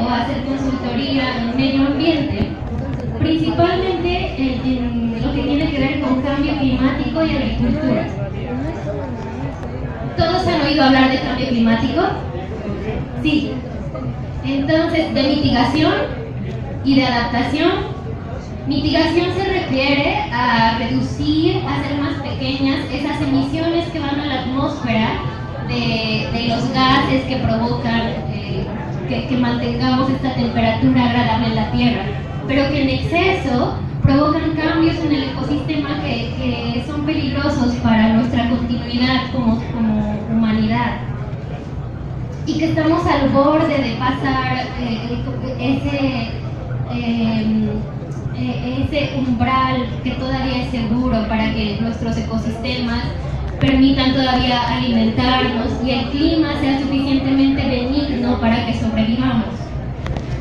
a hacer consultoría en medio ambiente, principalmente en lo que tiene que ver con cambio climático y agricultura. ¿Todos han oído hablar de cambio climático? Sí. Entonces, de mitigación y de adaptación. Mitigación se refiere a reducir, a hacer más pequeñas esas emisiones que van a la atmósfera de los gases que provocan que mantengamos esta temperatura agradable en la Tierra, pero que en exceso provocan cambios en el ecosistema que son peligrosos para nuestra continuidad como humanidad, y que estamos al borde de pasar ese umbral que todavía es seguro para que nuestros ecosistemas permitan todavía alimentarnos y el clima sea suficientemente benigno para que sobrevivamos.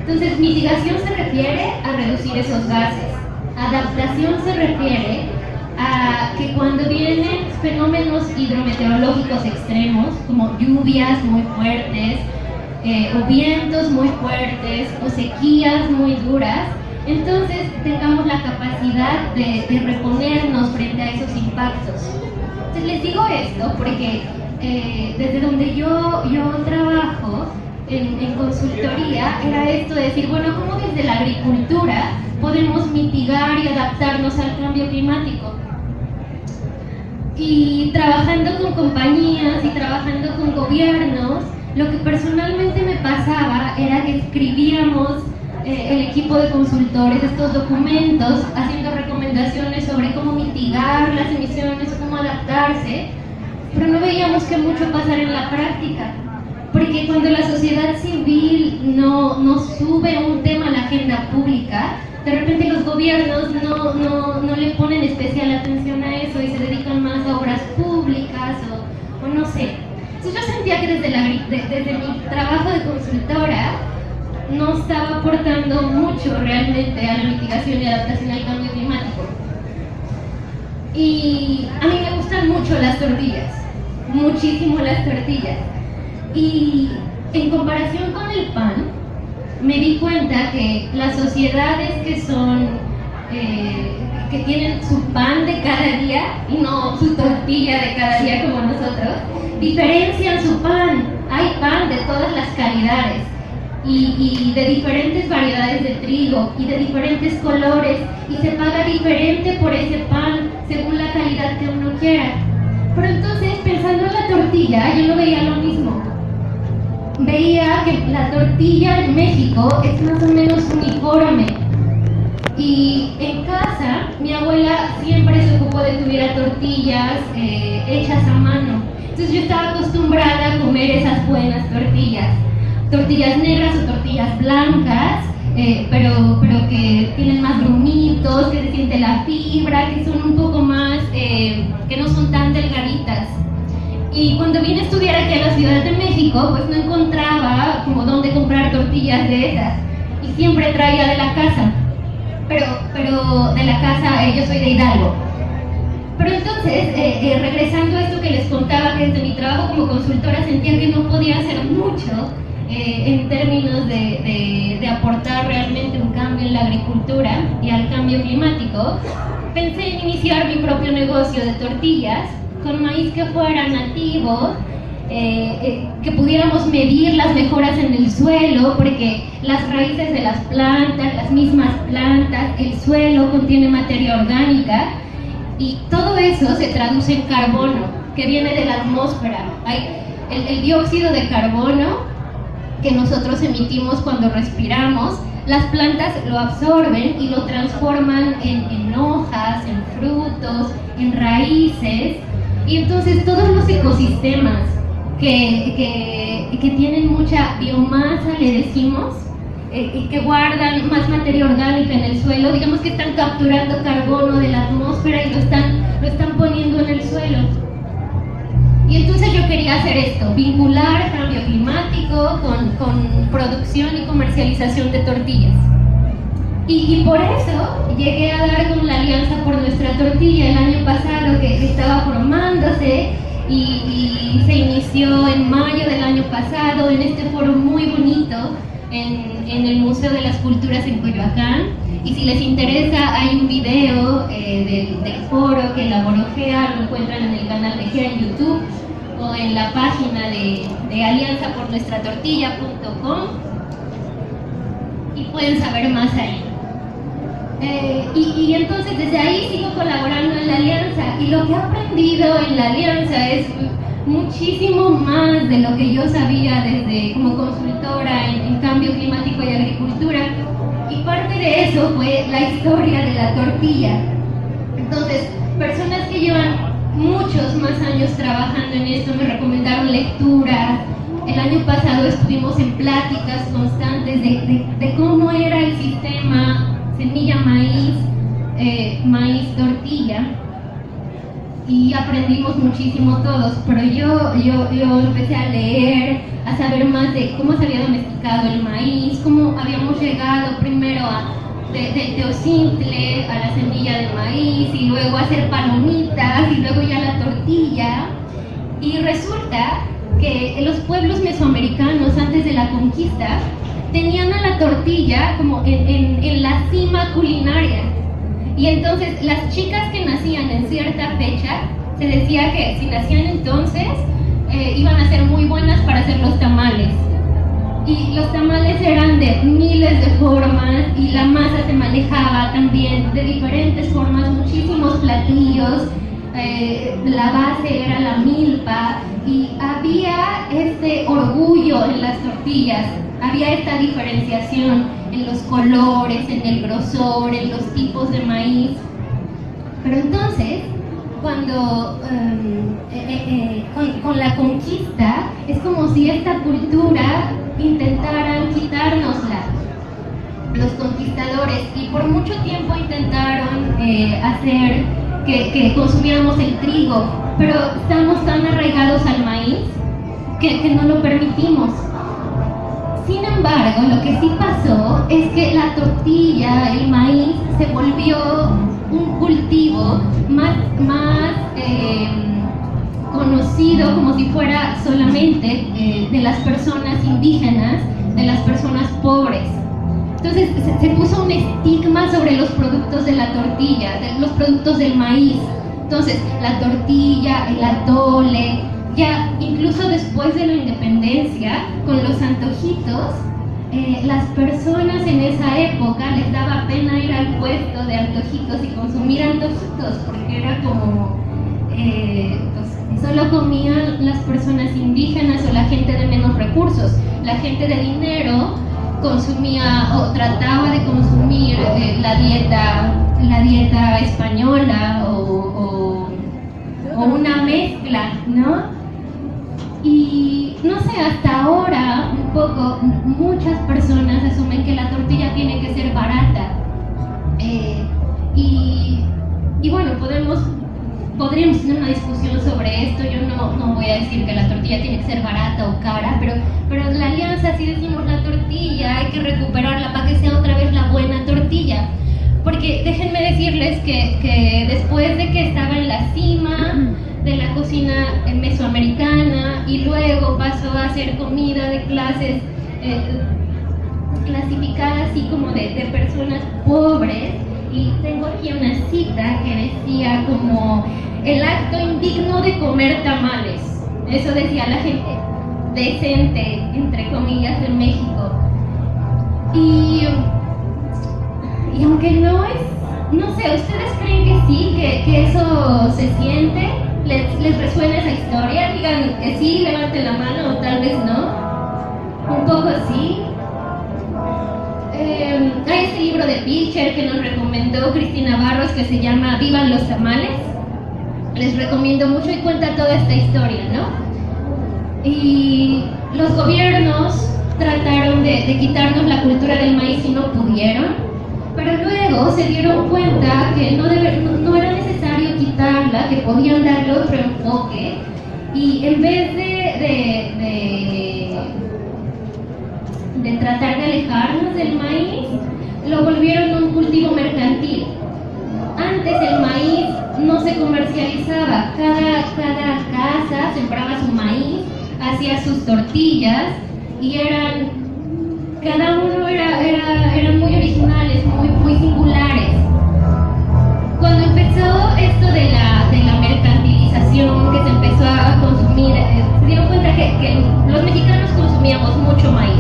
Entonces, mitigación se refiere a reducir esos gases. Adaptación se refiere a que cuando vienen fenómenos hidrometeorológicos extremos, como lluvias muy fuertes, o vientos muy fuertes, o sequías muy duras, entonces tengamos la capacidad de reponernos frente a esos impactos. Entonces les digo esto porque desde donde yo trabajo en consultoría era esto de decir, bueno, ¿cómo desde la agricultura podemos mitigar y adaptarnos al cambio climático? Y trabajando con compañías y trabajando con gobiernos, lo que personalmente me pasaba era que escribíamos el equipo de consultores estos documentos haciendo recomendaciones sobre cómo mitigar las emisiones o cómo adaptarse, pero no veíamos que mucho pasara en la práctica, porque cuando la sociedad civil no sube un tema a la agenda pública, de repente los gobiernos no le ponen especial atención a eso y se dedican más a obras públicas o no sé. Entonces yo sentía que desde mi trabajo de consultora no estaba aportando mucho realmente a la mitigación y adaptación al cambio climático. Y a mí me gustan mucho las tortillas, muchísimo las tortillas. Y en comparación con el pan, me di cuenta que las sociedades que tienen su pan de cada día y no su tortilla de cada día como nosotros, diferencian su pan. Hay pan de todas las calidades. Y de diferentes variedades de trigo y de diferentes colores, y se paga diferente por ese pan según la calidad que uno quiera. Pero entonces, pensando en la tortilla, yo no veía lo mismo. Veía que la tortilla en México es más o menos uniforme, y en casa mi abuela siempre se ocupó de que hubiera tortillas hechas a mano. Entonces yo estaba acostumbrada a comer esas buenas tortillas negras o tortillas blancas, pero que tienen más grumitos, que se siente la fibra, que son un poco más, que no son tan delgaditas. Y cuando vine a estudiar aquí a la Ciudad de México, pues no encontraba como dónde comprar tortillas de esas, y siempre traía de la casa, pero de la casa, yo soy de Hidalgo. Pero entonces, regresando a esto que les contaba, que desde mi trabajo como consultora sentía que no podía hacer mucho en términos de aportar realmente un cambio en la agricultura y al cambio climático, pensé en iniciar mi propio negocio de tortillas con maíz que fuera nativo, que pudiéramos medir las mejoras en el suelo, porque las raíces de las plantas, las mismas plantas, el suelo contiene materia orgánica, y todo eso se traduce en carbono que viene de la atmósfera. Hay el dióxido de carbono que nosotros emitimos cuando respiramos, las plantas lo absorben y lo transforman en hojas, en frutos, en raíces, y entonces todos los ecosistemas que tienen mucha biomasa, le decimos, y que guardan más materia orgánica en el suelo, digamos que están capturando carbono de la atmósfera y lo están poniendo en el suelo. Y entonces yo quería hacer esto, vincular cambio climático con producción y comercialización de tortillas. Y por eso llegué a dar con la Alianza por Nuestra Tortilla el año pasado, que estaba formándose y se inició en mayo del año pasado en este foro muy bonito en el Museo de las Culturas en Coyoacán. Y si les interesa, hay un video del foro que elaboró GEA, lo encuentran en el canal de GEA en YouTube o en la página de alianzapornuestratortilla.com y pueden saber más ahí. Y entonces desde ahí sigo colaborando en la Alianza, y lo que he aprendido en la Alianza es muchísimo más de lo que yo sabía desde como consultora en cambio climático y agricultura, y parte de eso fue la historia de la tortilla. Entonces, personas que llevan muchos más años trabajando en esto me recomendaron lecturas. El año pasado estuvimos en pláticas constantes de cómo era el sistema semilla maíz, maíz tortilla, y aprendimos muchísimo todos. Pero yo empecé a leer, a saber más de cómo se había domesticado el maíz, cómo habíamos llegado primero del teocintle a la semilla de maíz, y luego a hacer palomitas, y luego ya la tortilla. Y resulta que los pueblos mesoamericanos antes de la conquista tenían a la tortilla como en la cima culinaria. Y entonces las chicas que nacían en cierta fecha, se decía que si nacían entonces, iban a ser muy buenas para hacer los tamales. Y los tamales eran de miles de formas, y la masa se manejaba también de diferentes formas, muchísimos platillos. La base era la milpa, y había este orgullo en las tortillas, había esta diferenciación en los colores, en el grosor, en los tipos de maíz. Pero entonces, cuando con la conquista, es como si esta cultura intentaran quitárnosla los conquistadores, y por mucho tiempo intentaron hacer que consumiéramos el trigo, pero estamos tan arraigados al maíz que no lo permitimos. Sin embargo, lo que sí pasó es que la tortilla, el maíz, se volvió un cultivo más conocido, como si fuera solamente de las personas indígenas, de las personas pobres. Entonces se puso un estigma sobre los productos de la tortilla, de los productos del maíz. Entonces la tortilla, el atole, ya incluso después de la independencia, con los antojitos, las personas en esa época les daba pena ir al puesto de antojitos y consumir antojitos, porque era como, pues, solo comían las personas indígenas o la gente de menos recursos. La gente de dinero consumía o trataba de consumir la dieta española o una mezcla, ¿no? Y no sé, hasta ahora un poco muchas personas asumen que la tortilla tiene que ser barata, y bueno, podríamos tener una discusión sobre esto. Yo no voy a decir que la tortilla tiene que ser barata o cara, pero en la Alianza sí decimos la tortilla hay que recuperarla para que sea otra vez la buena tortilla. Porque déjenme decirles que después de que estaba en la cima de la cocina mesoamericana y luego pasó a ser comida de clases clasificada así como de personas pobres, y tengo aquí una cita que decía como el acto indigno de comer tamales. Eso decía la gente decente, entre comillas, de México. Y aunque no sé, ¿ustedes creen que sí, que eso se siente? ¿Les resuena esa historia? Digan que sí, levanten la mano, o tal vez no. Un poco sí. Hay este libro de Pilcher que nos recomendó Cristina Barros, que se llama Vivan los tamales. Les recomiendo mucho, y cuenta toda esta historia, ¿no? Y los gobiernos trataron de quitarnos la cultura del maíz y no pudieron, pero luego se dieron cuenta que no era necesario quitarla, que podían darle otro enfoque, y en vez de tratar de alejarnos del maíz, lo volvieron un cultivo mercantil. Antes el maíz no se comercializaba, cada casa sembraba su maíz, hacía sus tortillas, y eran cada uno eran muy originales, muy singulares. Cuando empezó esto de la mercantilización, que se empezó a consumir, se dieron cuenta que los mexicanos consumíamos mucho maíz.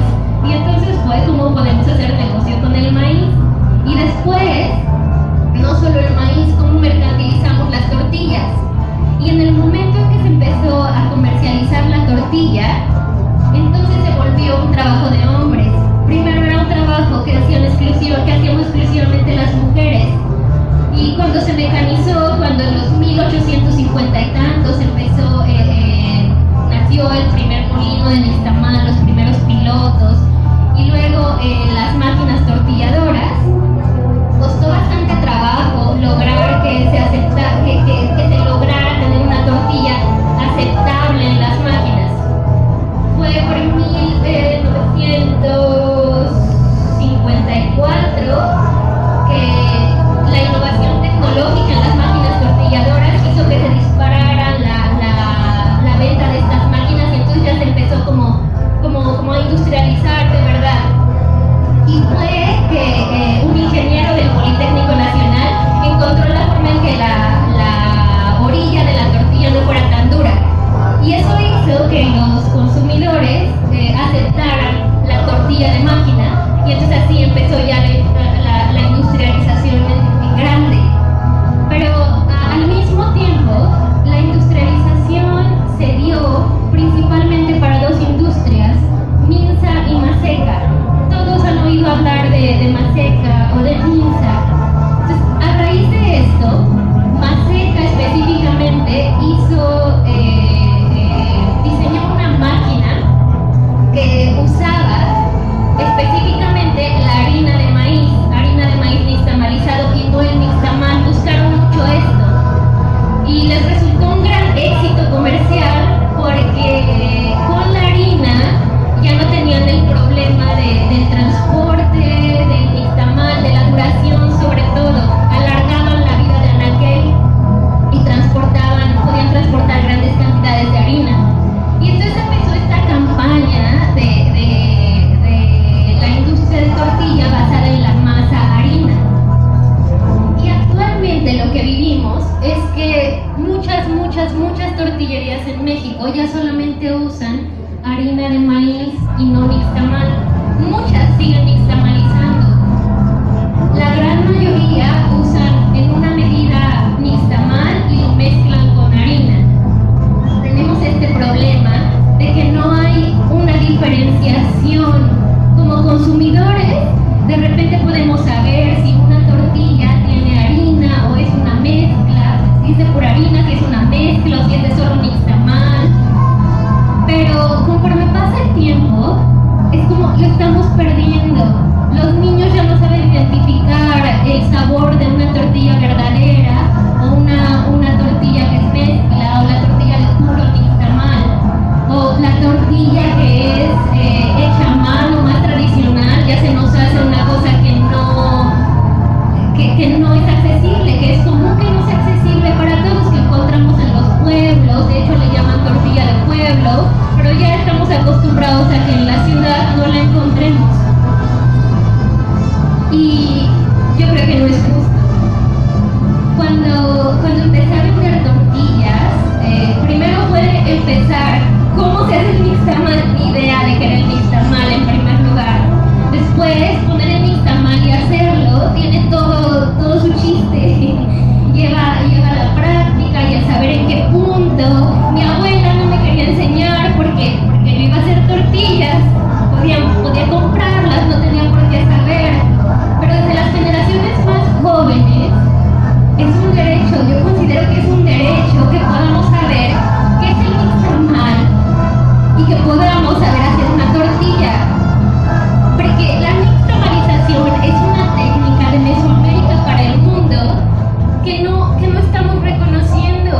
Y entonces fue cómo podemos hacer negocio con el maíz. Y después, no solo el maíz, cómo mercantilizamos las tortillas. Y en el momento en que se empezó a comercializar la tortilla, entonces se volvió un trabajo de hombres. Primero era un trabajo que hacíamos exclusivamente las mujeres. Y cuando se mecanizó, cuando en los 1850 y tantos nació el primer molino de nixtamal, los primeros pilotos, y luego las máquinas tortilladoras, costó bastante trabajo lograr que se lograra tener una tortilla aceptable en las máquinas. Fue por 1954 que la innovación tecnológica en las máquinas tortilladoras hizo que se disparara la venta de estas máquinas, y entonces ya se empezó como a industrializar de verdad. Y fue que un ingeniero del Politécnico Nacional encontró la forma en que la orilla de la tortilla no fuera tan dura. Y eso hizo que los consumidores aceptaran la tortilla de máquina, y entonces así empezó ya la industrialización en grande. Pero al mismo tiempo, la industrialización se dio principalmente para dos industrias, Minsa y Maseca. Todos han oído hablar de Maseca o de Minsa. Entonces, a raíz de esto, Maseca específicamente diseñó una máquina que usaba específicamente la harina de maíz nixtamalizado y no el nixtamal. Buscaron mucho esto y les resultó un gran éxito comercial, porque con la harina ya no tenían el problema del transporte, del nixtamal, de la duración, sobre todo. Alargaban la vida de anaquel y podían transportar grandes cantidades de harina. Y entonces empezó esta campaña de la industria de tortilla basada en la masa harina. Y actualmente lo que vivimos es que muchas tortillerías en México ya solamente usan harina de maíz y no nixtamal. Muchas siguen nixtamalizando. La gran mayoría usan en una medida nixtamal y lo mezclan con harina. Tenemos este problema de que no hay una diferenciación. Como consumidores, de repente podemos saber si una tortilla tiene harina o es una mezcla, si es de pura harina, si es una mezcla o si es de solo nixtamal. Pero conforme pasa el tiempo, es como lo estamos perdiendo. Los niños ya no saben identificar el sabor de una tortilla verdadera o una tortilla que es mezcla, o la tortilla de puro nixtamal, o la tortilla que es hecha a mano, más tradicional. Ya se nos hace una cosa que no es accesible, que es común que no sea accesible para todos, que encontramos en los pueblos. De hecho le llaman tortilla de pueblo, pero ya estamos acostumbrados a que en la ciudad no la encontremos. Y yo creo que no es justo. Cuando empecé a vender tortillas, primero fue empezar cómo se hace el nixtamal, idea de que era el nixtamal en primer lugar. Después poner el nixtamal y hacerlo tiene todo su chiste. Lleva la práctica y el saber en qué punto. Mi abuela no me quería enseñar porque yo iba a hacer tortillas, podía comprarlas, no tenía por qué saber. Pero desde las generaciones más jóvenes es un derecho, yo considero que es un derecho que podamos saber qué es el nixtamal y que podamos saber hacer una tortilla. Porque la nixtamalización es una técnica de Mesoamérica para el mundo que no estamos reconociendo.